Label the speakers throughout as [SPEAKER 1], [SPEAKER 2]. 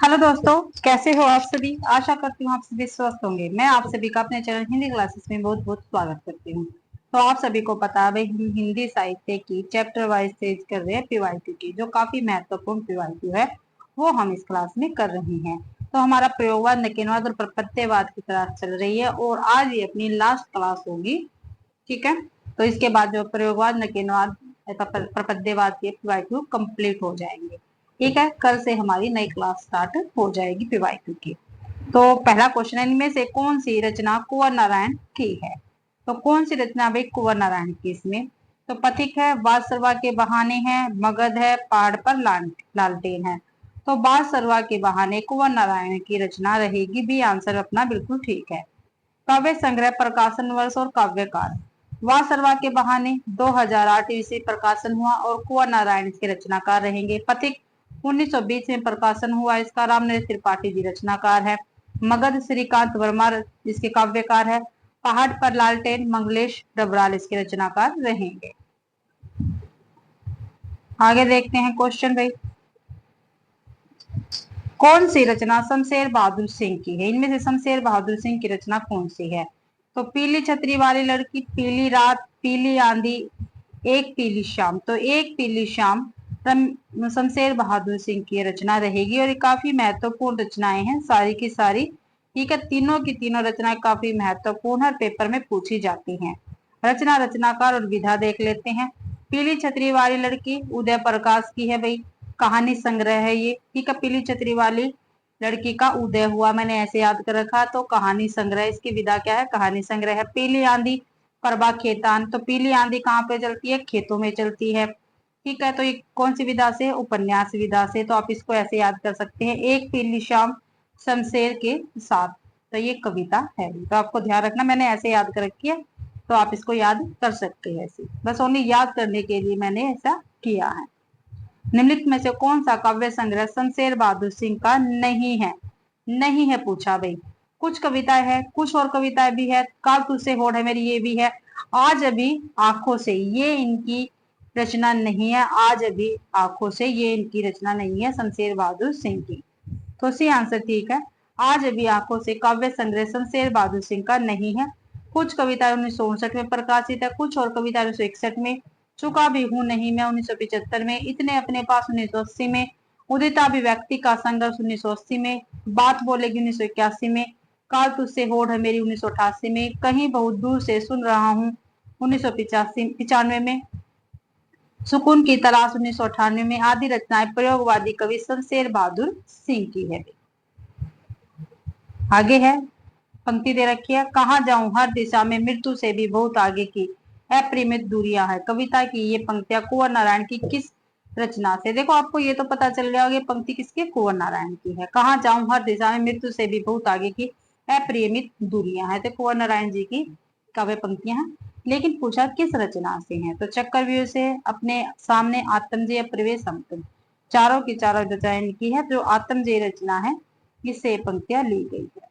[SPEAKER 1] Hello दोस्तों, कैसे हो आप सभी। आशा करती हूँ आप सभी स्वस्थ होंगे। मैं आप सभी का अपने चैनल हिंदी क्लासेस में बहुत बहुत स्वागत करती हूँ। तो आप सभी को पता है भाई, हम हिंदी साहित्य की चैप्टर वाइज तेज कर रहे हैं पीवाईक्यू की, जो काफी महत्वपूर्ण पीवाईक्यू है वो हम इस क्लास में कर रहे हैं। तो हमारा प्रयोगवाद, नकेनवाद और प्रपत्तिवाद की क्लास चल रही है और आज ये अपनी लास्ट क्लास होगी। ठीक है, तो इसके बाद जो प्रयोगवाद, नकेनवाद, प्रपद्यवाद के पीवाईक्यू कंप्लीट हो जाएंगे। ठीक है, कल से हमारी नई क्लास स्टार्ट हो जाएगी पीवाईक्यू की। तो पहला क्वेश्चन है, इनमें से कौन सी रचना कुंवर नारायण की है। तो कौन सी रचना भाई कुंवर नारायण की इसमें। तो पथिक है, बाल सरवा के बहाने है, मगध है, पहाड़ पर लालटेन है। तो बाल सरवा के बहाने कुंवर नारायण की रचना रहेगी। बी आंसर अपना बिल्कुल ठीक है। काव्य संग्रह, प्रकाशन वर्ष और काव्यकार। वाह सरवा के बहाने 2008 ईस्वी प्रकाशन हुआ और कुंवर नारायण इसके रचनाकार रहेंगे। पथिक 1920 में प्रकाशन हुआ, इसका रामनरेश त्रिपाठी जी रचनाकार है। मगध श्रीकांत वर्मा इसके काव्यकार है। पहाड़ पर लालटेन मंगलेश डबराल इसके रचनाकार रहेंगे। आगे देखते हैं क्वेश्चन भाई, कौन सी रचना शमशेर बहादुर सिंह की है। इनमें से शमशेर बहादुर सिंह की रचना कौन सी है। तो पीली छतरी वाली लड़की, पीली रात, पीली आंधी, एक पीली शाम। तो एक पीली शाम शमशेर बहादुर सिंह की रचना रहेगी और ये काफी महत्वपूर्ण रचनाएं हैं सारी की सारी। ठीक है, तीनों की तीनों रचनाएं काफी महत्वपूर्ण है, पेपर में पूछी जाती हैं। रचना, रचनाकार और विधा देख लेते हैं। पीली छतरी वाली लड़की उदय प्रकाश की है भाई, कहानी संग्रह है ये। ठीक है, पीली छतरी वाली लड़की का उदय हुआ, मैंने ऐसे याद कर रखा। तो कहानी संग्रह, इसकी विधा क्या है, कहानी संग्रह है। पीली आंधी, प्रभा खेतान। तो पीली आंधी कहाँ पे चलती है, खेतों में चलती है। ठीक है, तो ये कौन सी विधा से, उपन्यास विधा से। तो आप इसको ऐसे याद कर सकते हैं, एक पीली शाम शमशेर के साथ। तो ये कविता है, तो आपको ध्यान रखना, मैंने ऐसे याद कर रखी है, तो आप इसको याद कर सकते हैं ऐसे, बस ओनली याद करने के लिए मैंने ऐसा किया है। निम्नलिखित में से कौन सा काव्य संग्रह शमशेर बहादुर सिंह का नहीं है। नहीं है पूछा भाई, कुछ कविताएं है, कुछ और कविताएं भी है। काल तुझसे होड़ है मेरी, ये भी है। आज अभी आंखों से, ये इनकी रचना नहीं है। आज अभी आंखों से, ये इनकी रचना नहीं है शमशेर बहादुर सिंह की। तो सी आंसर ठीक है। आज अभी आंखों से काव्य संग्रह शमशेर बहादुर सिंह का नहीं है। कुछ कविताएं 1959 में प्रकाशित है, कुछ और कविता 1961 में। चुका भी हूं नहीं मैं 1975 में। इतने अपने पास 1980 में। उदिता अभिव्यक्ति का संघर्ष 1980 में। बात बोलेगी 1981 में। काल तुझसे होड़ है मेरी 1988 में। कहीं बहुत दूर से सुन रहा हूँ 1995 में। सुकून की तलाश 1998 में। आदि रचनाएं प्रयोगवादी कवि शमशेर बहादुर सिंह की है। आगे है, पंक्ति दे रखी है, कहाँ जाऊं हर दिशा में मृत्यु से भी बहुत आगे की अपरिमित दूरियां है। कविता की ये पंक्तियां कुंवर नारायण की किस रचना से। देखो आपको ये तो पता चल गया होगा, ये पंक्ति किसके, कुंवर नारायण की है। कहाँ जाऊं हर दिशा में मृत्यु से भी बहुत आगे की अपरिमित दूरियां है, तो कुंवर नारायण जी की काव्य पंक्तियां हैं। लेकिन पूछा किस रचना से है, तो चक्रव्यूह से, अपने सामने, आत्मजेय, प्रवेश, समतुल्य, चारों की चारों रचनाएं की है। जो आत्मजेय रचना है इससे पंक्तियां ली गई है।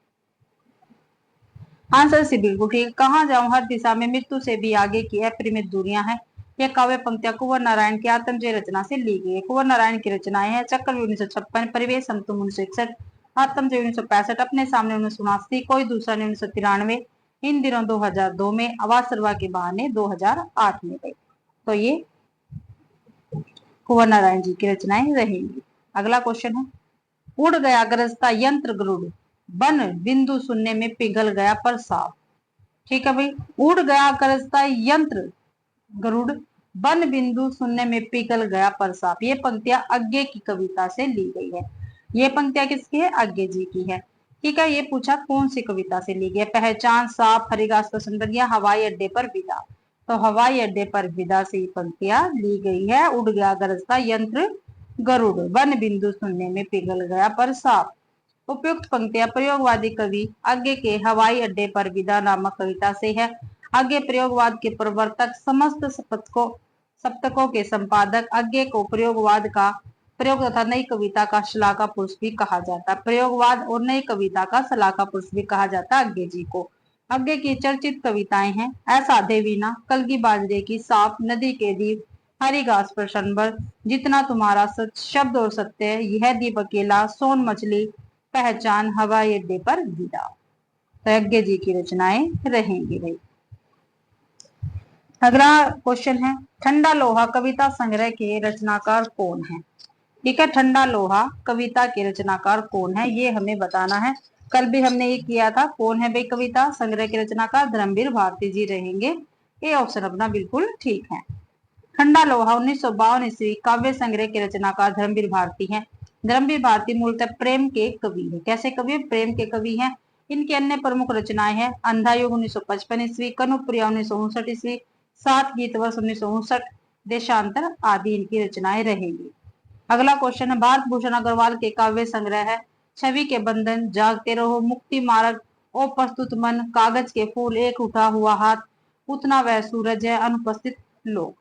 [SPEAKER 1] आंसर सी बिल्कुल ठीक, कहाँ जाऊं हर दिशा में मृत्यु से भी आगे की अपरिमित दूरियां हैं। यह काव्य पंक्तियां कुंवर नारायण की आत्मजय रचना से ली गई है। कुंवर नारायण की रचनाएं हैं चक्रव्यूह 1956, परिवेश समतुल्य 1961, आत्मजय 1965, अपने सामने 1979, कोई दूसरा नहीं 1993, इन दिनों 2002 में, आवाज सरवा के बहाने 2008 में गई। तो ये कुंवर नारायण जी की रचनाएं रहेंगी। अगला क्वेश्चन है, उड़ गया गरजता यंत्र गरुड़, बन बिंदु सुनने में पिघल गया पर साफ। ठीक है भाई, उड़ गया गरजता यंत्र गरुड़, बन बिंदु सुनने में पिघल गया पर साफ। ये पंक्तियां अज्ञे की कविता से ली गई है। ये पंक्तियां किसकी है, अज्ञे जी की है। ठीक है, ये पूछा कौन सी कविता से ली गई, पहचान, साफ, हरिदास का सौंदर्य, हवाई अड्डे पर विदा। तो हवाई अड्डे पर विदा से ये पंक्तियां ली गई है। उड़ गया गरजता यंत्र गरुड़, वन बिंदु सुनने में पिघल गया पर साफ। उपयुक्त पंक्तियां प्रयोगवादी कवि अज्ञे के हवाई अड्डे पर विदा नामक कविता से है। अज्ञे प्रयोगवाद के प्रवर्तक, समस्त सप्तकों के संपादक। अज्ञे को प्रयोगवाद का प्रयोग तथा नई कविता का शलाका पुरुष भी कहा जाता है। प्रयोगवाद और नई कविता का शलाका पुरुष भी कहा जाता है अज्ञे जी को। अज्ञे की चर्चित कविताएं हैं, ऐसा देवीना, कलगी बाजरे की, साफ, नदी के दीप, हरी घास पर क्षणभर, जितना तुम्हारा सच, शब्द और सत्य, यह दीप अकेला, सोन मछली, पहचान, हवाई अड्डे पर गिरा। तो यज्ञ जी की रचनाएं रहेंगी भाई। अगला क्वेश्चन है, ठंडा लोहा कविता संग्रह के रचनाकार कौन है? ठीक है, ठंडा लोहा कविता के रचनाकार कौन है, ये हमें बताना है। कल भी हमने ये किया था, कौन है भाई कविता संग्रह के रचनाकार? धर्मवीर भारती जी रहेंगे। ये ऑप्शन अपना बिल्कुल ठीक है। ठंडा लोहा 1952 ईस्वी काव्य संग्रह के रचनाकार धर्मवीर भारती हैं। धर्मवीर भारती मूलतः प्रेम के कवि है। कैसे कवि? प्रेम के कवि हैं। इनकी अन्य प्रमुख रचनाएं हैं अंधा युग 1955 ईस्वी, कनुप्रिया 1959 ईस्वी, सात गीत वर्ष 1959, देशांतर आदि इनकी रचनाएं रहेंगी। अगला क्वेश्चन है, भारत भूषण अग्रवाल के काव्य संग्रह है छवि के बंधन, जागते रहो, मुक्ति मार्ग, ओ प्रस्तुत मन, कागज के फूल, एक उठा हुआ हाथ, उतना वह सूरज है, अनुपस्थित लोग।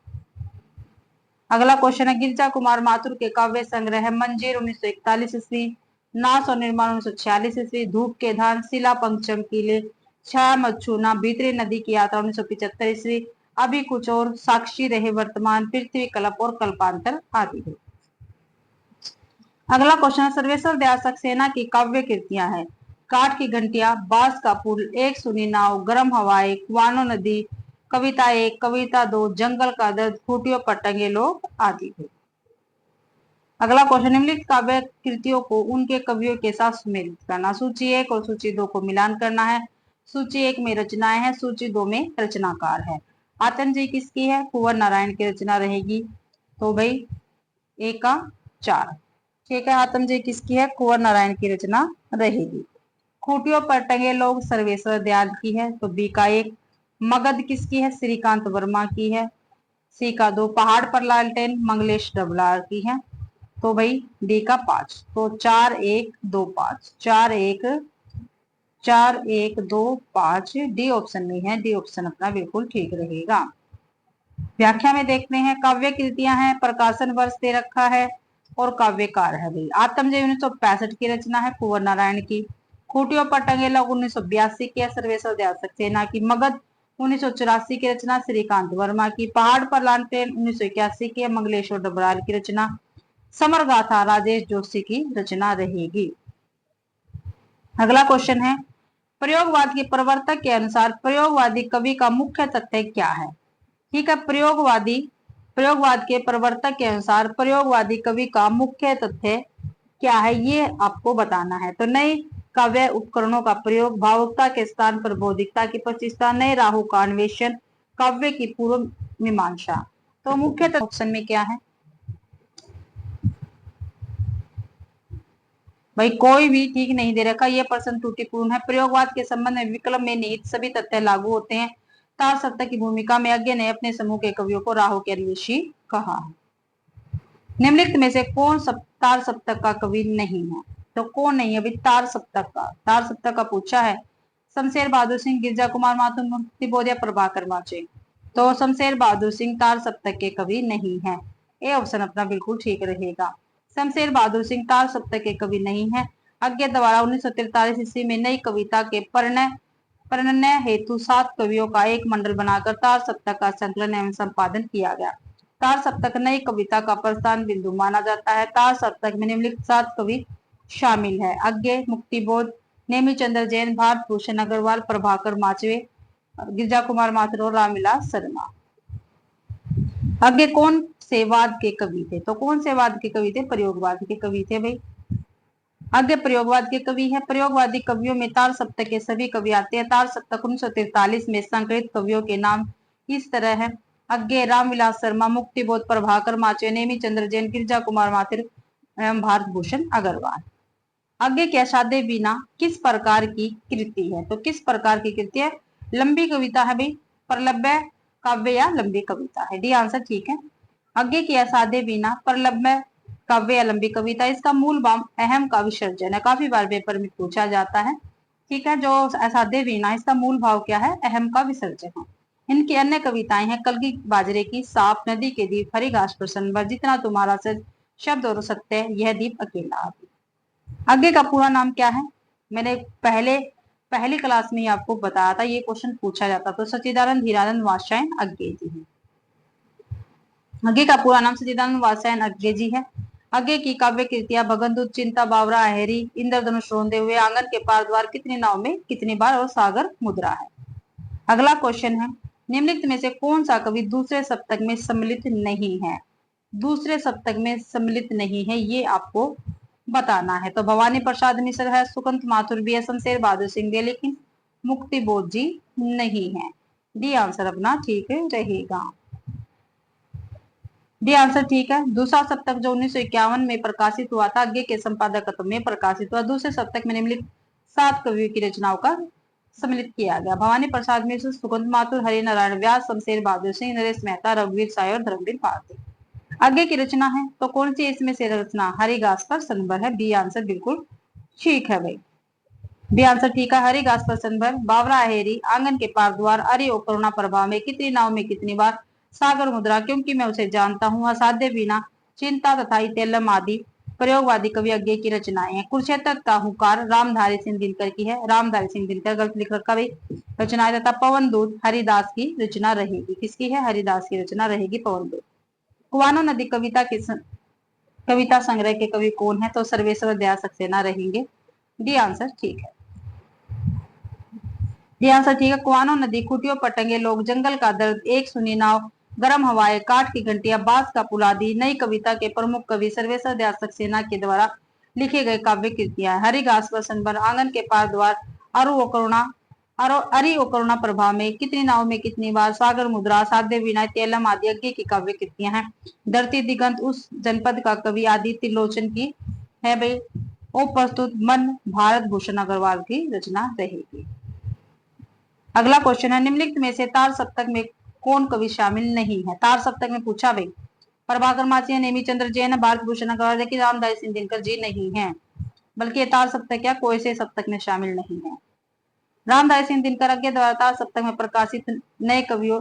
[SPEAKER 1] अगला क्वेश्चन है, गिरजा कुमार माथुर के काव्य संग्रह है मंजीर 1941 ईस्वी, नास और निर्माण 1946 ईस्वी, धूप के धान, शिला पंख चमकीले, छाया मत छूना, भीतरी नदी की यात्रा 1975 ईस्वी, अभी कुछ और, साक्षी रहे वर्तमान, पृथ्वी कल्प और कल्पांतर आदि है। अगला क्वेश्चन है, सर्वेश्वर दयाल सक्सेना की काव्य कृतियां हैं काठ की घंटिया, बांस का पुल, एक सुनी नाव, गर्म हवाएं, कुआनो नदी, कविता एक, कविता दो, जंगल का दर्द, खूटियों पर टंगे लोग आदि है। अगला क्वेश्चन, निम्नलिखित काव्य कृतियों को उनके कवियों के साथ सुमेलित करना। सूची एक और सूची दो को मिलान करना है। सूची एक में रचनाएं हैं, सूची दो में रचनाकार है। आत्म जी किसकी है? कुंवर नारायण की रचना रहेगी। तो भाई एक का 4। ठीक है, आत्म जी किसकी है? कुंवर नारायण की रचना रहेगी। खूटियों पर टंगे लोग सर्वेश्वर दयाल की है, तो बी का 1। मगध किसकी है? श्रीकांत वर्मा की है। सी का 2। पहाड़ पर लालटेन मंगलेश डबलार की है, तो भाई डी का 5। तो 4 1 2 5, 4 1 4 1 2 5, डी ऑप्शन में है। डी ऑप्शन अपना बिल्कुल ठीक रहेगा। व्याख्या में देखते हैं, काव्य कृतियां हैं, प्रकाशन वर्ष दे रखा है और काव्यकार है भाई। आत्मजय 1965 की रचना है कुंवर नारायण की। खूटियों पर टंगे लोग 1982 की है सर्वेश्वर दयाल सक्सेना की। मगध 1984 की रचना श्रीकांत वर्मा की। पहाड़ पर लालटेन 1981 की है मंगलेश्वर डबराल की रचना। समर गाथा राजेश जोशी की रचना रहेगी। अगला क्वेश्चन है, प्रयोगवाद के प्रवर्तक के अनुसार प्रयोगवादी कवि का मुख्य तथ्य क्या है? ठीक है, प्रयोगवाद के प्रवर्तक के अनुसार प्रयोगवादी कवि का मुख्य तथ्य क्या है, ये आपको बताना है। तो नए काव्य उपकरणों का प्रयोग, भावुकता के स्थान पर बौद्धिकता की प्रतिष्ठा, नए राहु का अन्वेषण, काव्य की पूर्व मीमांसा। तो मुख्य तथ्य ऑप्शन में क्या है भाई? कोई भी ठीक नहीं दे रखा, यह प्रश्न त्रुटिपूर्ण है। प्रयोगवाद के संबंध में विकल्प में निहित सभी तथ्य लागू होते हैं। तार सप्तक की भूमिका में यज्ञ ने अपने समूह के कवियों को राहु के अन्वेषी कहा। निम्नलिखित में से कौन तार सप्तक का कवि नहीं है? तो कौन नहीं है भाई तार सप्तक का? तार सप्तक का पूछा है शमशेर बहादुर सिंह, गिरजा कुमार माथुर, मुक्ति बोध या प्रभाकर माचे। तो शमशेर बहादुर सिंह तार सप्तक के कवि नहीं है। ये ऑप्शन अपना बिल्कुल ठीक रहेगा। शमशेर बहादुर सिंह तार सप्तक के कवि नहीं है। अज्ञा द्वारा 1943 ईस्वी में नई कविता के प्रणयन हेतु 7 कवियों का एक मंडल बनाकर तार सप्तक का संकलन एवं संपादन किया गया। तार सप्तक नई कविता का प्रस्थान बिंदु माना जाता है। तार सप्तक में निम्नलिखित 7 कवि शामिल है: अज्ञे, मुक्तिबोध, नेमी चंद्र जैन, भारत भूषण अग्रवाल, प्रभाकर माचवे, गिरजा कुमार माथुर और रामविलास शर्मा। अज्ञे कौन से वाद के कवि थे? तो कौन से वाद के कवि थे? प्रयोगवाद के कवि थे भाई। अज्ञे प्रयोगवाद के कवि है। प्रयोगवादी कवियों में तार सप्तक के सभी कवि आते हैं। तार सप्तक 1943 में संकलित कवियों के नाम इस तरह है: अज्ञे, रामविलास शर्मा, मुक्तिबोध, प्रभाकर माचवे, नेमी चंद्र जैन, गिरजा कुमार माथुर एवं भारत भूषण अग्रवाल। अज्ञे के असाध्य वीणा किस प्रकार की कृति है? तो किस प्रकार की कृति है? लंबी कविता है भाई, प्रलभ्य काव्य या लंबी कविता है। डी आंसर ठीक है। अज्ञे की असाध्य वीणा प्रलभ्य काव्य या लंबी कविता। इसका मूल भाव अहम का विसर्जन है। काफी बार पेपर में पूछा जाता है। ठीक है, जो असाध्य वीणा इसका मूल भाव क्या है? अहम का विसर्जन है। इनकी अन्य कविताएं हैं कलगी बाजरे की, सांप, नदी के दीप, हरी घास पर संवर, जितना तुम्हारा सच, शब्द और सत्य, यह दीप अकेला। अज्ञे का पूरा नाम क्या है? मैंने पहली क्लास में ही आपको बताया था, ये क्वेश्चन पूछा जाता। तो सच्चिदानंद हीरानंद वात्स्यायन अज्ञे जी है। अज्ञे का पूरा नाम सच्चिदानंद वात्स्यायन अज्ञे जी है। अज्ञे की काव्य कृतियां भगनदूत, चिंता, बावरा, अहेरी, इंद्रधनुष, रोंदे हुए, आंगन के पार द्वार, कितनी नाव में कितनी बार और सागर मुद्रा है। अगला क्वेश्चन है, निम्नलिखित में से कौन सा कवि दूसरे सप्तक में सम्मिलित नहीं है। दूसरे सप्तक में सम्मिलित नहीं है ये आपको बताना है। तो भवानी प्रसाद मिश्र है, सुकंत माथुर भी है, शमशेर बहादुर सिंह भी है, लेकिन मुक्ति बोध जी नहीं है। डी आंसर अपना ठीक रहेगा। डी आंसर ठीक है। दूसरा सप्तक जो 1951 में प्रकाशित हुआ था, अज्ञे के संपादकत्व में प्रकाशित हुआ। दूसरे सप्तक में निम्नलिखित 7 कवियों की रचनाओं का सम्मिलित किया गया। भवानी प्रसाद मिश्र, सुगंध माथुर, हरि नारायण व्यास, शमशेर बहादुर सिंह, नरेश मेहता, रघुवीर साय और धर्मवीर भारती। आगे की रचना है तो कौन सी इसमें से रचना हरिघास पर सनभर है। बी आंसर बिल्कुल ठीक है भाई। बी आंसर ठीक है। हरिघास पर सनभर, बावरा अहेरी, आंगन के पार द्वार, अरे ओ करुणा प्रभा में, कितनी नाव में कितनी बार, सागर मुद्रा, क्योंकि मैं उसे जानता हूँ, असाध्य बीना, चिंता तथा इतेलम आदि प्रयोगवादी कवि अज्ञे की रचनाएं हैं। कुरुक्षेत्र का हुंकार रामधारी सिंह दिनकर की है। रामधारी सिंह दिनकर गलत लिख रखा भाई। रचनाएं तथा पवन दूत हरिदास की रचना रहेगी। किसकी है? हरिदास की रचना रहेगी पवन दूत। कुआनो नदी कविता संग्रह के कवि कौन है? तो सर्वेश्वर दयाल सक्सेना रहेंगे। डी आंसर ठीक है। डी आंसर ठीक है। कुआनो नदी, खुटियों पटंगे लोग, जंगल का दर्द, एक सुनी नाव, गर्म हवाएं, काठ की घंटियां, बांस का पुल आदि नई कविता के प्रमुख कवि सर्वेश्वर दयाल सक्सेना के द्वारा लिखे गए काव्य कृतियां। हरिघास पर सनभर, आंगन के पार द्वार, अरि ओ करुणा प्रभा में, कितनी नाव में कितनी बार, सागर मुद्रा, साध्य विनाय, तेलम आदि अज्ञे की काव्य कृतियां हैं। धरती दिगंत उस जनपद का कवि आदि त्रिलोचन की है भाई। ओ प्रस्तुत मन भारत भूषण अग्रवाल की रचना रहेगी। अगला क्वेश्चन है, निम्नलिखित में से तार सप्तक में कौन कवि शामिल नहीं है? तार सप्तक में पूछा भाई। प्रभाकर मासी, नेमी चंद्र जैन, भारत भूषण अग्रवाल, लेकिन रामधारी सिंह दिनकर जी नहीं है, बल्कि ये तार सप्तक क्या कोई से सप्तक में शामिल नहीं है। रामधारी सिंह दिनकर अज्ञे द्वारा तार सप्तक में प्रकाशित नए कवियों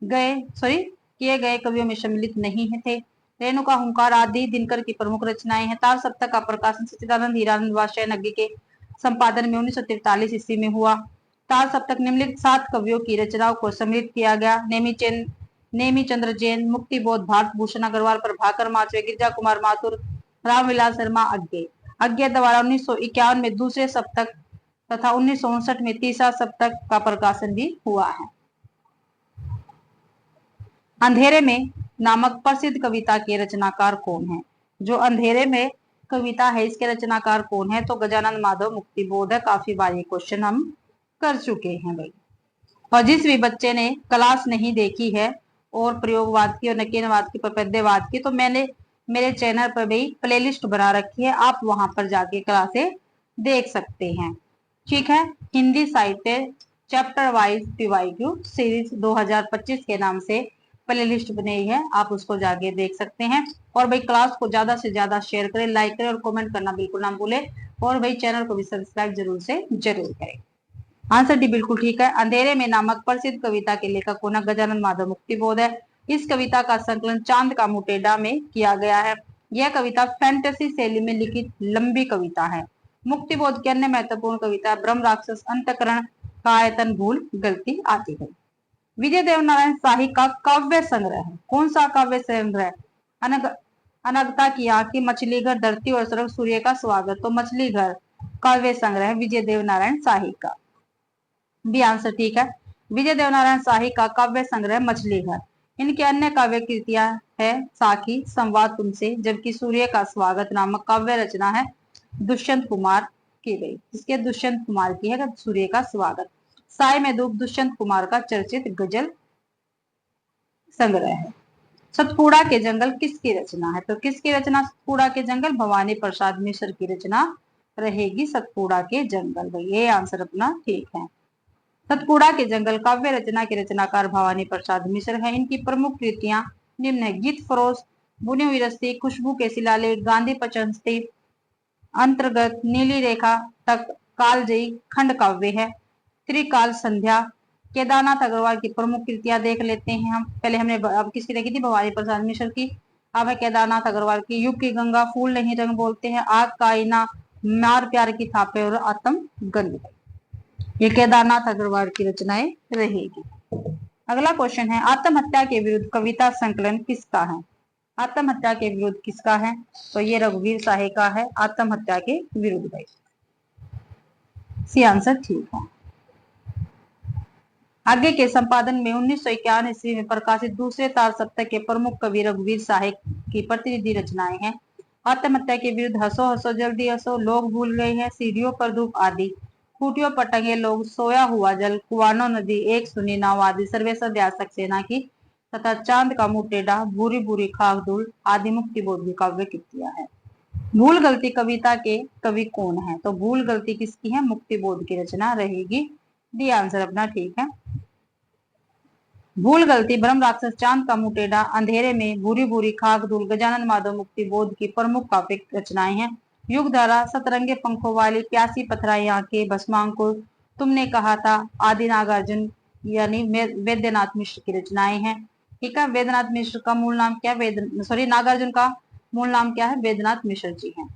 [SPEAKER 1] किए गए कवियों में सम्मिलित नहीं थे। रेणुका, हुंकार आदि दिनकर की प्रमुख रचनाएं हैं। तार सप्तक का प्रकाशन सच्चिदानंद हीरानंद वात्स्यायन अज्ञे के संपादन में 1943 ईस्वी में हुआ। तार सप्तक निम्नलिखित 7 कवियों की रचनाओं को सम्मिलित किया गया। नेमी चंद्र जैन, मुक्ति बोध, भारत भूषण अग्रवाल, प्रभाकर माचवे, गिरिजा कुमार माथुर, रामविलास शर्मा अज्ञे। अज्ञे द्वारा 1951 में दूसरे सप्तक तथा 1959 में तीसरा सप्तक का प्रकाशन भी हुआ है। अंधेरे में नामक प्रसिद्ध कविता के रचनाकार कौन है? जो अंधेरे में कविता है इसके रचनाकार कौन है? तो गजानन माधव मुक्ति बोध है। काफी बार ये क्वेश्चन हम कर चुके हैं भाई। और जिस भी बच्चे ने क्लास नहीं देखी है और प्रयोगवाद की और नकीनवाद की, प्रपद्यवाद की, तो मैंने मेरे चैनल पर भी प्लेलिस्ट बना रखी है, आप वहां पर जाके क्लासे देख सकते हैं। ठीक है। हिंदी साहित्य चैप्टर वाइज पीवाईक्यू सीरीज 2025 के नाम से प्लेलिस्ट बनी है, आप उसको जाके देख सकते हैं। और भाई क्लास को ज्यादा से ज्यादा शेयर करें, लाइक करें और कमेंट करना बिल्कुल ना भूलें। और भाई चैनल को भी सब्सक्राइब जरूर से जरूर करें। आंसर डी बिल्कुल ठीक है। अंधेरे में नामक प्रसिद्ध कविता के लेखक कौन है? गजानन माधव मुक्ति बोध है। इस कविता का संकलन चांद का मुटेडा में किया गया है। यह कविता फैंटेसी शैली में लिखित लंबी कविता है। मुक्ति बोध की अन्य महत्वपूर्ण कविता ब्रह्म राक्षस, अंतकरण, कायतन, भूल, गलती आती है। विजय देवनारायण शाही का काव्य संग्रह है। कौन सा काव्य संग्रह? अनगता की आंखें, मछली घर, धरती और स्वर्ग, सूर्य का स्वागत। तो मछली घर काव्य संग्रह विजय देवनारायण शाही का। बी आंसर ठीक है। विजय देवनारायण शाही का काव्य संग्रह मछली घर। इनकी अन्य काव्य कृतियां है साखी, संवाद तुमसे, जबकि सूर्य का स्वागत नामक काव्य रचना है दुष्यंत कुमार की गई। इसके दुष्यंत कुमार की है सूर्य का स्वागत। साय में धूप दुष्यंत कुमार का चर्चित गजल संग्रह है। सतपुड़ा के जंगल किसकी रचना है? तो किसकी रचना सतपुड़ा के जंगल? भवानी प्रसाद मिश्र की रचना रहेगी सतपुड़ा के जंगल। भाई ये आंसर अपना ठीक है। सतपुड़ा के जंगल काव्य रचना के रचनाकार भवानी प्रसाद मिश्र है। इनकी प्रमुख कृतियां निम्न है: गीत फरोश, बुनी हुई रस्सी, खुशबू के शिलालेख, गांधी पचहस्ती, अंतर्गत, नीली रेखा तक, कालजयी खंड काव्य है, त्रिकाल संध्या। केदारनाथ अग्रवाल की प्रमुख कृतियां देख लेते हैं हम। पहले हमने अब किसकी देखी थी? भवानी प्रसाद मिश्र की। अब है केदारनाथ अग्रवाल की। युग की गंगा, फूल नहीं रंग बोलते हैं, आग का आईना, मार प्यार की थापे और आत्म गंध। ये केदारनाथ अग्रवाल की रचनाएं रहेगी। अगला क्वेश्चन है आत्महत्या के विरुद्ध कविता संकलन किसका है? आत्महत्या के विरुद्ध किसका है? तो ये रघुवीर साहे का है, आत्महत्या के विरुद्ध। भाई सी आंसर ठीक है। आगे के संपादन में 1951 ईस्वी में प्रकाशित दूसरे तार सप्तक के प्रमुख कवि रघुवीर साहे की प्रतिनिधि रचनाएं हैं। आत्महत्या के विरुद्ध हंसो हंसो जल्दी हंसो, लोग भूल गए हैं, सीढ़ियों पर धूप आदि, खूटियों पर टंगे लोग, सोया हुआ जल, कुआनो नदी, एक सुनी नाव आदि, सर्वेश्वर दया सक्सेना की तथा चांद का मुंह टेढ़ा, भूरी भूरी खाक धूल आदि मुक्ति बोध की काव्य कृतियां है। भूल गलती कविता के कवि कौन है? तो भूल गलती किसकी है? मुक्ति बोध की रचना रहेगी। डी आंसर अपना ठीक है। भूल गलती ब्रह्म राक्षस, चांद का मुंह टेढ़ा, अंधेरे में, भूरी भूरी खाक धूल, गजानन माधव मुक्ति बोध की प्रमुख काव्य रचनाएं हैं। युग धारा, सतरंगे पंखों वाली, प्यासी पथराई आंखें, भस्मांकुर, तुमने कहा था आदि, नागार्जुन यानी वेद्यनाथ मिश्र की रचनाएं हैं। ठीक है, वेद्यनाथ मिश्र का मूल नाम क्या है? नागार्जुन का मूल नाम क्या है? वेद्यनाथ मिश्र जी हैं।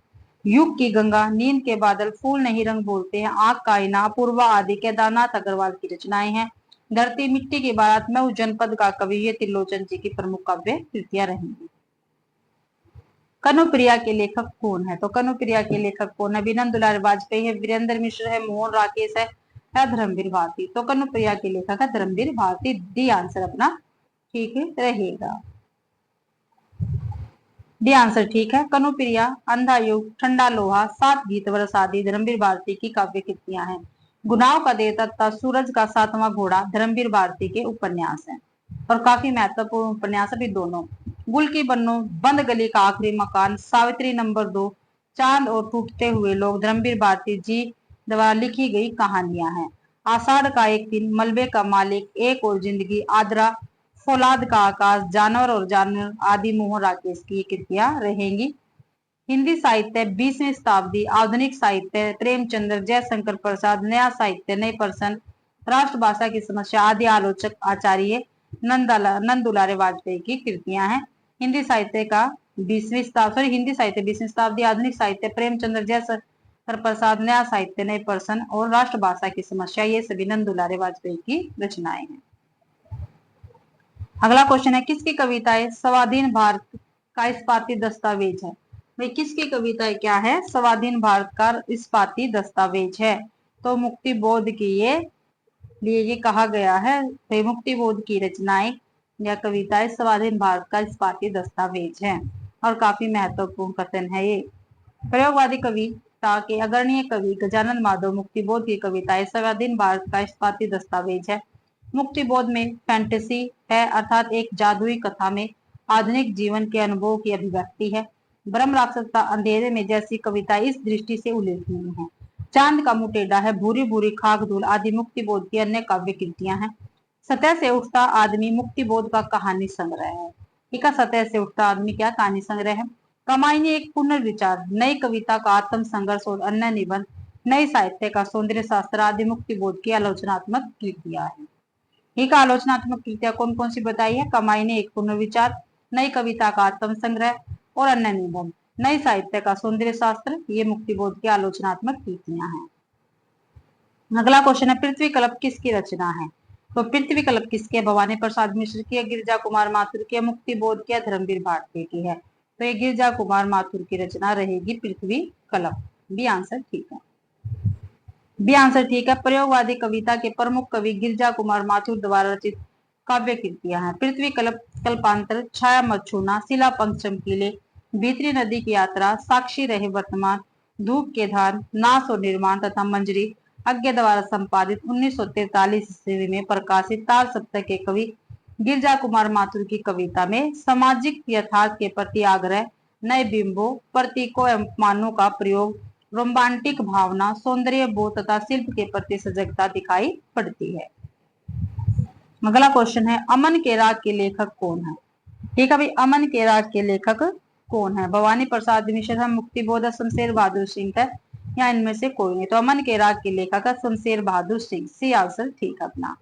[SPEAKER 1] युग की गंगा, नींद के बादल, फूल नहीं रंग बोलते हैं, आंख का आईना, अपूर्वा आदि केदारनाथ अग्रवाल की रचनाएं हैं। धरती मिट्टी की बारात, मैं उस जनपद का कवि, ये त्रिलोचन जी की प्रमुख काव्य कृतियां रहेंगी। कनुप्रिया के लेखक कौन है? तो कनुप्रिया के लेखक कौन है? बिनन दुलारे वाजपेयी है, वीरेंद्र मिश्र है, मोहन राकेश है या धर्मवीर भारती? तो कनुप्रिया के लेखक है धर्मवीर भारती। डी आंसर अपना ठीक रहेगा। डी आंसर ठीक है। कनुप्रिया, अंधा युग, ठंडा लोहा, सात गीत वर्ष आदि धर्मवीर भारती की काव्य कृतियां हैं। गुनाह का देवता, सूरज का सातवां घोड़ा धर्मवीर भारती के उपन्यास हैं और काफी महत्वपूर्ण उपन्यास भी दोनों। गुल की बन्नो, बंद गली का आखिरी मकान, सावित्री नंबर 2, चांद और टूटते हुए लोग धर्मवीर भारती जी द्वारा लिखी गई कहानियां हैं। आषाढ़ का एक दिन, मलबे का मालिक, एक और जिंदगी, आदरा, फौलाद का आकाश, जानवर और जानवर आदि मोहन राकेश की कृतियां रहेंगी। हिंदी साहित्य 20वीं शताब्दी, आधुनिक साहित्य प्रेमचंद्र, जयशंकर प्रसाद, नया साहित्य नए पर्सन, राष्ट्रभाषा की समस्या आदि आलोचक आचार्य नंद दुलारे वाजपेयी की कृतियां हैं। हिंदी साहित्य 20वीं शताब्दी, आधुनिक साहित्य प्रेमचंद्र, जयशंकर प्रसाद, नया साहित्य नए पर्सन और राष्ट्रभाषा की समस्या, ये सभी नंद दुलारे वाजपेयी की रचनाएं हैं। अगला क्वेश्चन है किसकी कविताएं स्वाधीन भारत का इस्पाती दस्तावेज है? भाई किसकी कविताएं क्या है? स्वाधीन भारत का इस्पाती दस्तावेज है। तो मुक्ति बोध की ये कहा गया है। तो मुक्ति बोध की रचनाएं या कविताएं स्वाधीन भारत का इस्पाती दस्तावेज है और काफी महत्वपूर्ण कथन है ये। प्रयोगवादी कविता के अग्रणीय कवि गजानन माधव मुक्ति बोध की कविताएं स्वाधीन भारत का इस्पाती दस्तावेज है। मुक्ति बोध में फैंटेसी है, अर्थात एक जादुई कथा में आधुनिक जीवन के अनुभव की अभिव्यक्ति है। ब्रह्म राक्षस का अंधेरे में जैसी कविता इस दृष्टि से उल्लेखनीय है। चांद का मुंह टेढ़ा है, भूरी भूरी खाक धूल आदि मुक्ति बोध की अन्य काव्य कृतियां हैं। सतह से उठता आदमी मुक्ति बोध का कहानी संग्रह है। ठीक है, सतह से उठता आदमी क्या कहानी संग्रह है। कमाईनी एक पुनर्विचार, नई कविता का आत्म संघर्ष और अन्य निबंध, नई साहित्य का सौंदर्य शास्त्र आदि मुक्ति बोध की आलोचनात्मक कृतियां हैं। ठीक है, आलोचनात्मक कृतियां कौन कौन सी बताई है? कमाईनी एक पुनर्विचार, नई कविता का आत्म संग्रह और अन्य निबंध, नई साहित्य का सौंदर्य शास्त्र, ये मुक्ति बोध की आलोचनात्मक कृतियां हैं। अगला क्वेश्चन है पृथ्वी कल्प किसकी रचना है? तो पृथ्वी कल्प किसकी है? भवानी प्रसाद मिश्र की है, गिरिजा कुमार माथुर की है, मुक्ति बोध की है, धर्मवीर भारती की है। तो ये गिरिजा कुमार माथुर की रचना रहेगी पृथ्वी कल्प। बी आंसर ठीक है। बी आंसर ठीक है। प्रयोगवादी कविता के प्रमुख कवि गिरिजा कुमार माथुर द्वारा रचित काव्य कृतियां हैं। पृथ्वी कल्प, कल्पांतर, छाया मत छूना, शिला पंख चमकीले, भीतरी नदी की यात्रा, साक्षी रहे वर्तमान, धूप के धान, नाश और निर्माण तथा मंजरी अज्ञा द्वारा संपादित 1943 ईस्वी में प्रकाशित तार सप्तक के कवि गिरिजा कुमार माथुर की कविता में सामाजिक यथार्थ के प्रति आग्रह, नए बिंबों, प्रतीकों एवं उपमानों का प्रयोग, रोमांटिक भावना, सौंदर्य बोध तथा शिल्प के प्रति सजगता दिखाई पड़ती है। अगला क्वेश्चन है अमन के राग के लेखक कौन है? ठीक है भाई, अमन के राग के लेखक कौन है? भवानी प्रसाद मिश्र, मुक्ति बोध, शमशेर बहादुर सिंह है या इनमें से कोई नहीं? तो अमन के राग के लेखक है शमशेर बहादुर सिंह। सी आंसर ठीक है अपना।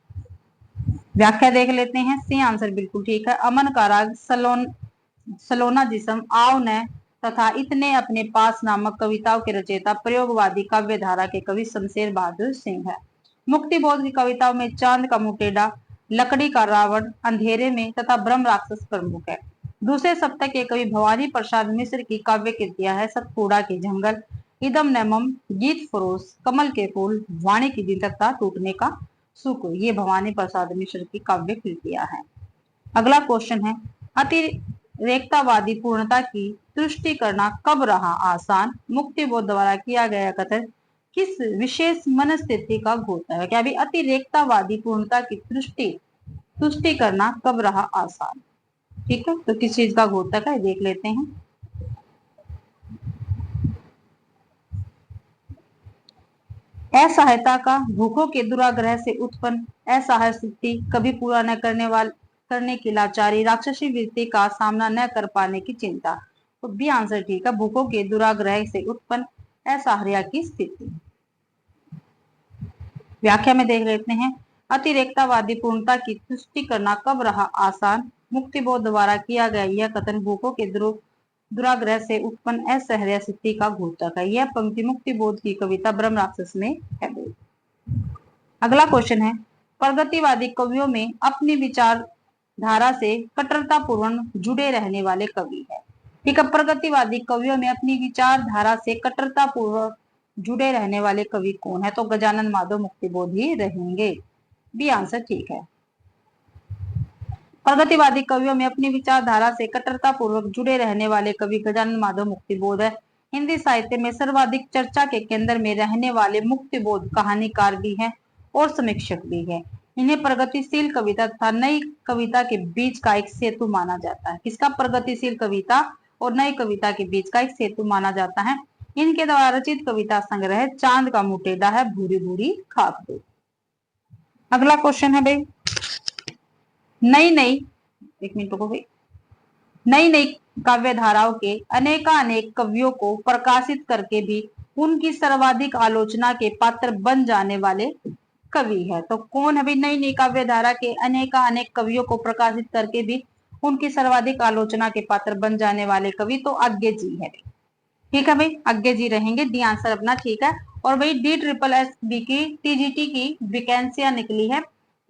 [SPEAKER 1] व्याख्या देख लेते हैं। सी आंसर बिल्कुल ठीक है। अमन का राग सलोना जिस्म, आओ न तथा इतने अपने पास नामक कविताओं के रचयिता प्रयोगवादी काव्य धारा के कवि शमशेर बहादुर सिंह है। मुक्ति बोध की कविताओं में चांद का मुंह टेढ़ा, लकड़ी का रावण, अंधेरे में तथा ब्रह्म राक्षस प्रमुख है। दूसरे सप्तक के कवि भवानी प्रसाद मिश्र की काव्य कृतियां है सतपुड़ा के जंगल, इदम नमम, गीत फरोश, कमल के फूल, वाणी की दिन तथा टूटने का सुख। ये भवानी प्रसाद मिश्र की काव्य कृतियां हैं। अगला क्वेश्चन है, अतिरेकतावादी पूर्णता की तुष्टि करना कब रहा आसान? मुक्ति बोध द्वारा किया गया कथन किस विशेष मनस्थिति का घोषणा है? क्या भी अतिरेकतावादी पूर्णता की तुष्टि करना कब रहा आसान? ठीक है, तो किस चीज का घोतक है देख लेते हैं। असहायता का, भूखों के दुराग्रह से उत्पन्न असहाय स्थिति, कभी पूरा न करने की लाचारी, राक्षसी वृत्ति का सामना न कर पाने की चिंता। तो बी आंसर ठीक है, भूखों के दुराग्रह से उत्पन्न असहाय की स्थिति। व्याख्या में देख लेते हैं, अतिरेकतावादी पूर्णता की तुष्टि करना कब रहा आसान? मुक्ति बोध द्वारा किया गया यह कथन भूखों के दुराग्रह से उत्पन्न असहाय स्थिति का घोतक है। यह पंक्ति मुक्ति बोध की कविता ब्रह्म राक्षस में है। अगला क्वेश्चन है, प्रगतिवादी कवियों में अपनी विचारधारा से कट्टरता पूर्वक जुड़े रहने वाले कवि है। ठीक है, प्रगतिवादी कवियों में अपनी विचारधारा से कट्टरता पूर्वक जुड़े रहने वाले कवि कौन है? तो गजानन माधव मुक्तिबोध ही रहेंगे। बी आंसर ठीक है। प्रगतिवादी कवियों में अपनी विचारधारा से कट्टरता पूर्वक जुड़े रहने वाले कवि गजानन माधव मुक्तिबोध है। हिंदी साहित्य में सर्वाधिक चर्चा के केंद्र में रहने वाले मुक्तिबोध कहानीकार भी हैं और समीक्षक भी है। इन्हें प्रगतिशील कविता तथा नई कविता के बीच का एक सेतु माना जाता है। किसका? प्रगतिशील कविता और नई कविता के बीच का एक सेतु माना जाता है। इनके द्वारा रचित कविता संग्रह चांद का मुटेदा है, भूरी भूरी खाक दो। अगला क्वेश्चन है भाई, एक मिनट रुको भाई, नई नई काव्य धाराओं के अनेक कवियों को प्रकाशित करके भी उनकी सर्वाधिक आलोचना के पात्र बन जाने वाले कवि है। तो कौन है भाई? नई नई काव्य धारा के अनेक कवियों को प्रकाशित करके भी उनकी सर्वाधिक आलोचना के पात्र बन जाने वाले कवि तो आज्ञे जी है। ठीक है भाई, आज्ञे जी रहेंगे। डी आंसर अपना ठीक है। और भाई DSSB की TGT की वैकेंसियां निकली है।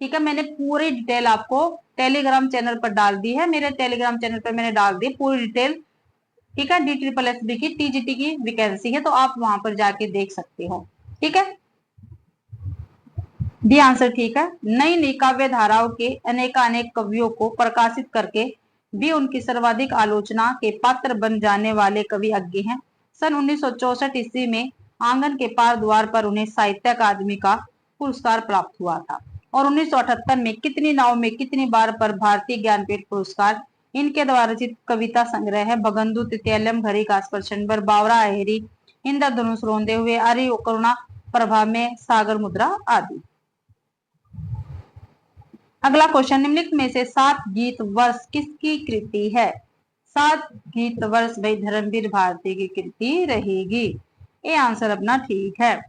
[SPEAKER 1] ठीक है, मैंने पूरी डिटेल आपको टेलीग्राम चैनल पर डाल दी है, मेरे टेलीग्राम चैनल पर मैंने डाल दी पूरी डिटेल। ठीक है, DSSB की TGT की वैकेंसी है, तो आप वहां पर जाके देख सकते हो। ठीक है, डी आंसर ठीक है। नई नई काव्य धाराओं के अनेक कवियों को प्रकाशित करके भी उनकी सर्वाधिक आलोचना के पात्र बन जाने वाले कवि अज्ञे हैं। सन 1964 ईस्वी में आंगन के पार द्वार पर उन्हें साहित्य अकादमी का पुरस्कार प्राप्त हुआ था। और 1978 में कितनी नाव में कितनी बार पर भारतीय ज्ञानपीठ पुरस्कार। इनके द्वारा रचित कविता संग्रह है बगंधु तृतीयलम, घड़ी कास्पर चंबर, बावरा अहेरी, इंद्रधनुष रोंदे हुए, आर्य करुणा प्रभा में, सागर मुद्रा आदि। अगला क्वेश्चन, निम्नलिखित में से 7 गीत वर्ष किसकी कृति है? 7 गीत वर्ष भाई धर्मवीर भारती की कृति रहेगी। ये आंसर अपना ठीक है।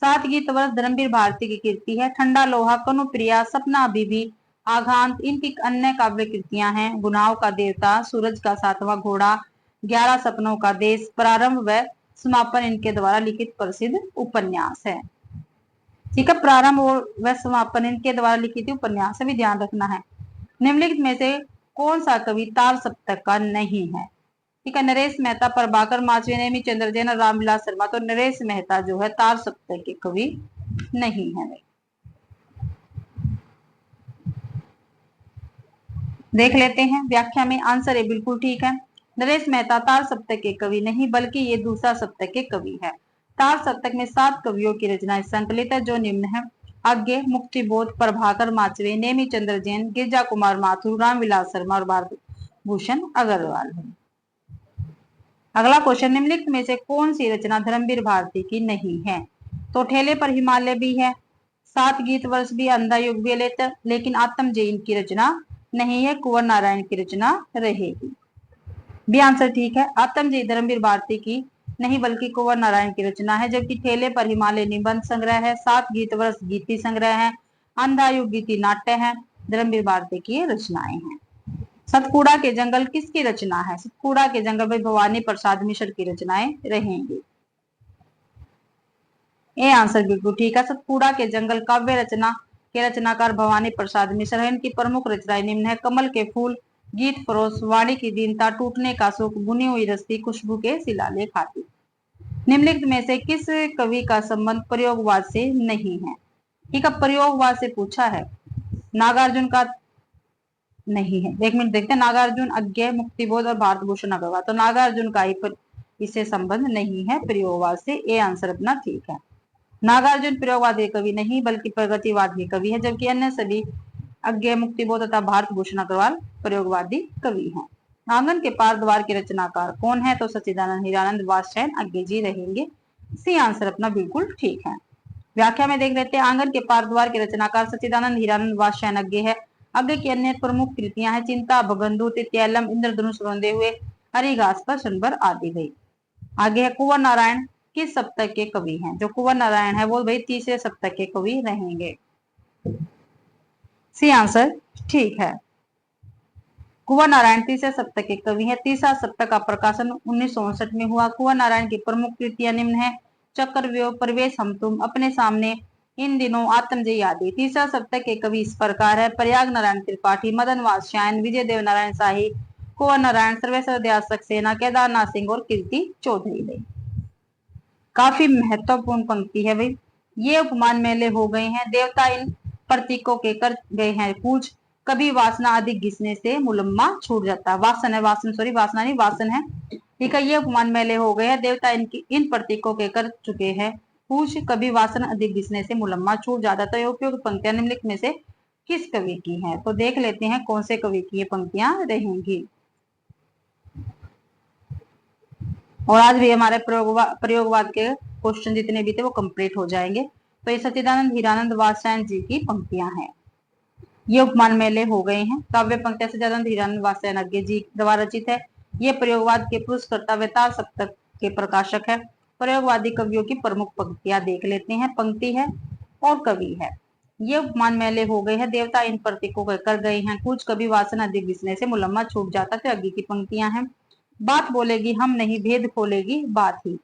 [SPEAKER 1] 7 गीत वर्ष धर्मवीर भारती की कृति है। ठंडा लोहा, कनुप्रिया, सपना अभी भी, आघात इनकी अन्य काव्य कृतियां हैं। गुनाहों का देवता, सूरज का 7वां घोड़ा, 11 सपनों का देश, प्रारंभ व समापन इनके द्वारा लिखित प्रसिद्ध उपन्यास है। ठीक है, प्रारंभ और व समापन इनके द्वारा लिखित उपन्यास भी ध्यान रखना है। निम्नलिखित में से कौन सा कवि तार सप्तक का नहीं है? ठीक है, नरेश मेहता, प्रभाकर माचवे, नेमी चंद्र जैन और रामविलास शर्मा। तो नरेश मेहता जो है तार सप्तक के कवि नहीं है। देख लेते हैं व्याख्या में, आंसर है बिल्कुल ठीक है। नरेश मेहता तार सप्तक के कवि नहीं बल्कि ये दूसरा सप्तक के कवि है। तार सप्तक में 7 कवियों की रचनाएं संकलित है जो निम्न है: आज्ञे, मुक्तिबोध, प्रभाकर माचवे, नेमी चंद्र जैन, गिरजा कुमार माथुर, रामविलास शर्मा और भारत भूषण अग्रवाल है। अगला क्वेश्चन, निम्नलिखित में से कौन सी रचना धर्मवीर भारती की नहीं है? तो ठेले पर हिमालय भी है, 7 गीत वर्ष भी, अंधा युग भी, लेकिन आत्म जैन की रचना नहीं है, कुंवर नारायण की रचना रहेगी। बी आंसर ठीक है, आत्म जय धर्मवीर भारती की नहीं बल्कि कुंवर नारायण की रचना है। जबकि ठेले पर हिमालय निबंध संग्रह है, 7 गीत वर्ष गीति संग्रह है, अंधा युग गीति नाट्य है, धर्मवीर भारती की रचनाएं हैं। सतपुड़ा के जंगल किसकी रचना है? सतपुड़ा के जंगल में भवानी प्रसाद मिश्र की रचनाएं रहेंगी। ये आंसर बिल्कुल ठीक है। सतपुड़ा के जंगल काव्य रचना के रचनाकार भवानी प्रसाद मिश्र है। इनकी प्रमुख रचनाएं निम्न है: कमल के फूल, गीत फरोश, वाणी की दीनता, टूटने का सुख, बुनी हुई रस्सी, खुशबू के शिलालेख आदि। निम्नलिखित में से किस कवि का संबंध प्रयोगवाद से नहीं है? ठीक है, प्रयोगवाद से पूछा है। नागार्जुन का नहीं है। एक मिनट देखते हैं, नागार्जुन, अज्ञे, मुक्तिबोध और भारत भूषण अग्रवाल। तो नागार्जुन का ही इससे संबंध नहीं है प्रयोगवाद से। ए आंसर अपना ठीक है। नागार्जुन प्रयोगवाद के कवि नहीं बल्कि प्रगतिवाद के कवि है, जबकि अन्य सभी अज्ञे, मुक्तिबोध तथा भारत भूषण अग्रवाल प्रयोगवादी कवि हैं। आंगन के पार द्वार के रचनाकार कौन है? तो सच्चिदानंद हीरानंद वात्स्यायन अज्ञे जी रहेंगे। सी आंसर अपना बिल्कुल ठीक है। व्याख्या में देख लेते हैं। आंगन के पार द्वार के रचनाकार सच्चिदानंद हीरानंद वात्स्यायन अज्ञे है। अज्ञे की अन्य प्रमुख कृतियां हैं: चिंता, भगंदू, तित्यलम, इंद्रधनुष रोंदे हुए, हरी घास पर शनभर आदि गई। आगे है कुंवर नारायण किस सप्तक के कवि हैं? जो कुंवर नारायण है वो भाई तीसरे सप्तक के कवि रहेंगे। सी आंसर ठीक है। कुंवर नारायण तीसरे सप्तक के कवि है। तीसरा सप्तक का प्रकाशन 1959 में हुआ। कुंवर नारायण की प्रमुख कृतियां निम्न है: चक्रव्यूह, प्रवेश, हम तुम, अपने सामने, इन दिनों, आत्मजयी आदि। तीसरा सप्तक के कवि इस प्रकार है: प्रयाग नारायण त्रिपाठी, मदन वात्स्यायन, विजय देव नारायण शाही, कुंवर नारायण, सर्वेश्वर दयाल सक्सेना, केदारनाथ सिंह और कीर्ति चौधरी। काफी महत्वपूर्ण पंक्ति है भाई। ये उपमान मेले हो गए हैं, देवता इन प्रतीकों के कर गए हैं पूज, कभी वासना अधिक घिसने से मुलम्मा छूट जाता। वासन है, वासन सॉरी, वासना नहीं वासन है। ठीक है, ये उपमान मेले हो गए हैं, देवता इनकी इन प्रतीकों के कर चुके हैं पूज, कभी वासन अधिक घिसने से मुलम्मा छूट जाता। तो ये उपयुक्त पंक्तियां निम्नलिखित में से किस कवि की हैं? तो देख लेते हैं कौन से कवि की ये पंक्तियां रहेंगी। और आज भी हमारे प्रयोगवाद के क्वेश्चन जितने भी थे वो कंप्लीट हो जाएंगे। तो ये सच्चिदानंद हीरानंद वात्स्यायन जी की पंक्तियां हैं। ये उपमान मेले हो गए हैं। काव्य पंक्तियां सच्चिदानंद हीरानंद वात्स्यायन अज्ञे जी द्वारा रचित है। ये प्रयोगवाद के पुरुषकर्ता वेताल सप्तक के प्रकाशक है। प्रयोगवादी कवियों की प्रमुख पंक्तियां देख लेते हैं। पंक्ति है और कवि है। ये उपमान मेले हो गए हैं, देवता इन प्रतीकों को कर गए हैं कुछ, कभी वासना अधिक घिसने से मुलम्मा छूट जाता। तो अज्ञे की पंक्तियां हैं। बात बोलेगी हम नहीं, भेद खोलेगी बात ही,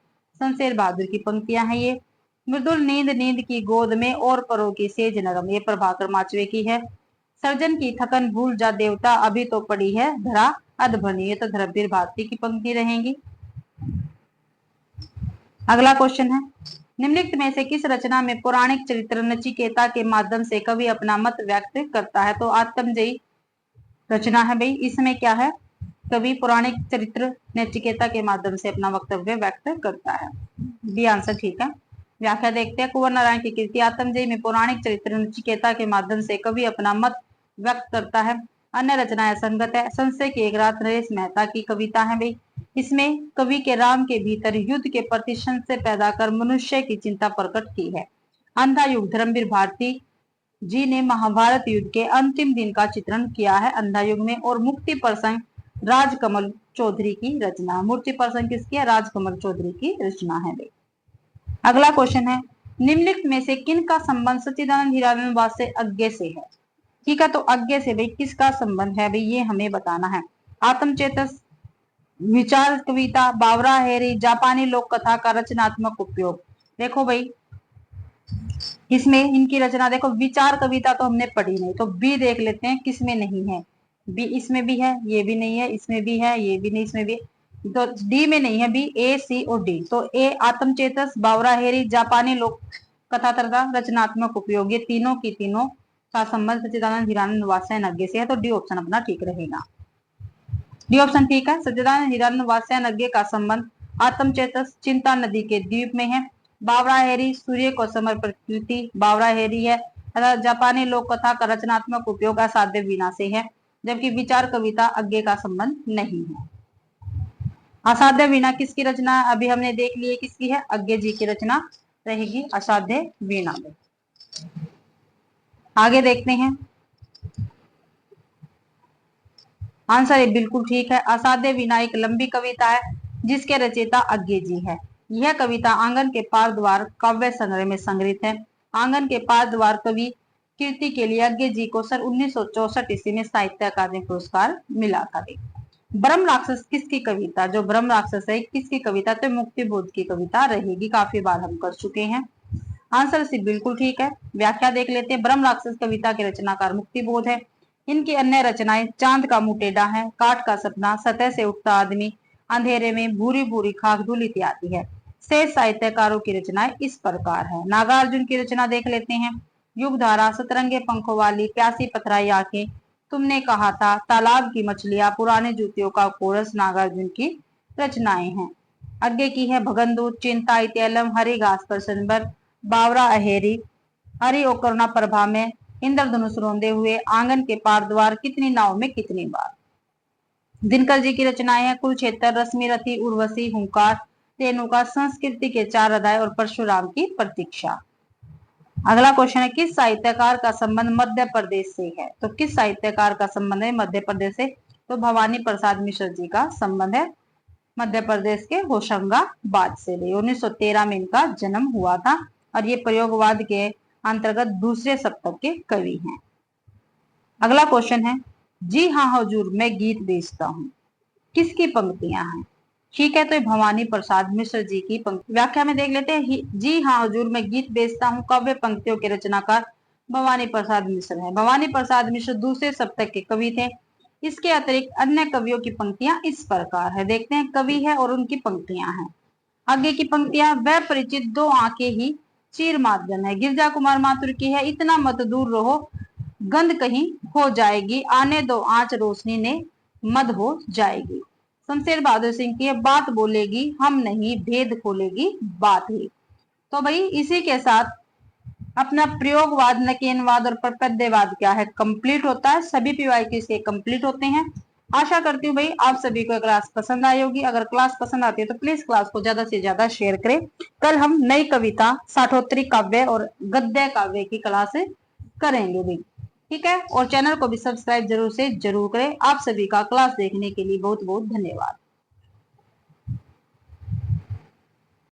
[SPEAKER 1] शमशेर बहादुर की पंक्तियां हैं ये। मृदुल नींद नींद की गोद में और परों की सेज नरम, ये प्रभाकर माचवे की है। सर्जन की थकन भूल जा देवता, अभी तो पड़ी है धरा अधभनी, ये तो धरमवीर भारती की पंक्ति रहेंगी। अगला क्वेश्चन है, निम्नलिखित में से किस रचना में पौराणिक चरित्र नचिकेता के माध्यम से कवि अपना मत व्यक्त करता है? तो आत्मजयी रचना है भाई। इसमें क्या है? कवि पौराणिक चरित्र नचिकेता के माध्यम से अपना वक्तव्य व्यक्त करता है। बी आंसर ठीक है। व्याख्या देखते हैं। कुंवर नारायण की कृति आत्मजयी में पौराणिक चरित्र नचिकेता के माध्यम से कवि अपना मत व्यक्त करता है। अन्य रचनाएं संगत है। संशय की एक रात नरेश मेहता की कविता है भाई। इसमें कवि के राम के भीतर युद्ध के प्रति संशय पैदा कर मनुष्य की चिंता प्रकट की है। अंधा युग धर्मवीर भारती जी ने महाभारत युद्ध के अंतिम दिन का चित्रण किया है अंधा युग में। और मुक्ति प्रसंग राजकमल चौधरी की रचना। मूर्ति प्रसंग किसकी है? राजकमल चौधरी की रचना है भाई। अगला क्वेश्चन है, निम्नलिखित में से किन का संबंध सच्चिदानंद हीरानंद वात्स्यायन अज्ञे से है? ठीक है, तो अज्ञे से भाई किसका संबंध है भाई, ये हमें बताना है। आत्मचेतस, विचार कविता, बावरा हेरी, जापानी लोक कथा का रचनात्मक उपयोग। देखो भाई इसमें इनकी रचना देखो, विचार कविता तो हमने पढ़ी नहीं, तो बी देख लेते हैं किसमें नहीं है। बी इसमें भी है, ये भी नहीं है, इसमें भी है, ये भी नहीं, इसमें भी, तो डी में नहीं है। बी, ए, सी और डी। तो ए आत्मचेतस, बावरा हेरी, जापानी लोक कथा तथा रचनात्मक उपयोग, ये तीनों की तीनों का संबंध सच्चिदानंद हीरानंद वात्स्यायन अज्ञे से है। तो डी ऑप्शन अपना ठीक रहेगा। डी ऑप्शन ठीक है। सच्चिदानंद हीरानंद वात्स्यायन अज्ञे का संबंध आत्मचेतस चिंता नदी के द्वीप में है। बावरा हेरी सूर्य को समर्पित कृति बावरा हेरी है। जापानी लोक कथा का रचनात्मक उपयोग असाध्य वीणा से है। जबकि विचार कविता अज्ञे का संबंध नहीं है। असाध्य वीणा किसकी रचना? अभी हमने देख लिए किसकी है, अज्ञे जी की रचना रहेगी असाध्य वीणा में। आगे देखते हैं। आंसर बिल्कुल ठीक है। असाध्य वीणा एक लंबी कविता है जिसके रचयिता अज्ञे जी है। यह कविता आंगन के पार द्वार काव्य संग्रह में संग्रहित है। आंगन के पार द्वार कवि कीर्ति के लिए अज्ञे जी को सन 1964 ईस्वी में साहित्य अकादमी पुरस्कार मिला था। ब्रह्म राक्षस किसकी कविता? जो ब्रह्म राक्षस है किसकी कविता? तो मुक्तिबोध की कविता रहेगी। काफी बार हम कर चुके हैं। आंसर सी बिल्कुल ठीक है। व्याख्या देख लेते हैं। ब्रह्म राक्षस कविता के रचनाकार मुक्तिबोध है। इनकी अन्य रचनाएं चांद का मुंह टेढ़ा है, काठ का सपना, सतह से उठता आदमी, अंधेरे में, भूरी भूरी खाक धूल इत्यादि है। शेष साहित्यकारों की रचनाएं इस प्रकार है। नागार्जुन की रचना देख लेते हैं। युगधारा, सतरंगे पंखों वाली, प्यासी पथराई आंखें, तुमने कहा था, तालाब की मछलियां, पुराने जूतियों का कोरस नागार्जुन की रचनाएं हैं। आगे की है भगनदूत, चिंता, इत्यलम, हरी घास पर सनबर, बावरा अहेरी, हरी ओकरना प्रभा में, इंद्रधनुष रोंदे हुए, आंगन के पार द्वार, कितनी नाव में कितनी बार। दिनकर जी की रचनाएं हैं। कुरुक्षेत्र, रश्मि रथी, उर्वशी, हुंकार, रेणुका, संस्कृति के चार अध्याय और परशुराम की प्रतीक्षा। अगला क्वेश्चन है, किस साहित्यकार का संबंध मध्य प्रदेश से है? तो किस साहित्यकार का संबंध है मध्य प्रदेश से? तो भवानी प्रसाद मिश्र जी का संबंध है मध्य प्रदेश के होशंगाबाद से। 1913 में इनका जन्म हुआ था और ये प्रयोगवाद के अंतर्गत दूसरे शतक के कवि हैं। अगला क्वेश्चन है, जी हाँ हुजूर मैं गीत बेचता हूँ, किसकी पंक्तियां हैं? ठीक है, तो ये भवानी प्रसाद मिश्र जी की पंक्ति। व्याख्या में देख लेते हैं। जी हाँ हुजूर मैं गीत बेचता हूँ काव्य पंक्तियों के रचनाकार भवानी प्रसाद मिश्र है। भवानी प्रसाद मिश्र दूसरे शतक के कवि थे। इसके अतिरिक्त अन्य कवियों की पंक्तियां इस प्रकार है। देखते हैं, कवि है और उनकी पंक्तियां हैं। आगे की पंक्तियां, वह परिचित दो आंखें ही चीर मादन है, गिरजा कुमार माथुर की है। इतना मत दूर रहो, गंध कहीं हो जाएगी, आने दो आंच रोशनी ने मद हो जाएगी। शमशेर बहादुर सिंह की है, बात बोलेगी हम नहीं, भेद खोलेगी बात ही। तो भाई इसी के साथ अपना प्रयोगवाद, नकेनवाद और प्रपद्यवाद क्या है, कंप्लीट होता है। सभी पीवाईक्यू से कंप्लीट होते हैं। आशा करती हूँ भाई आप सभी को क्लास पसंद आई होगी। अगर क्लास पसंद आती है तो प्लीज क्लास को ज्यादा से ज्यादा शेयर करें। कल हम नई कविता, साठोत्तरी काव्य और गद्य काव्य की क्लास करेंगे भाई, ठीक है। और चैनल को भी सब्सक्राइब जरूर से जरूर करें। आप सभी का क्लास देखने के लिए बहुत बहुत धन्यवाद।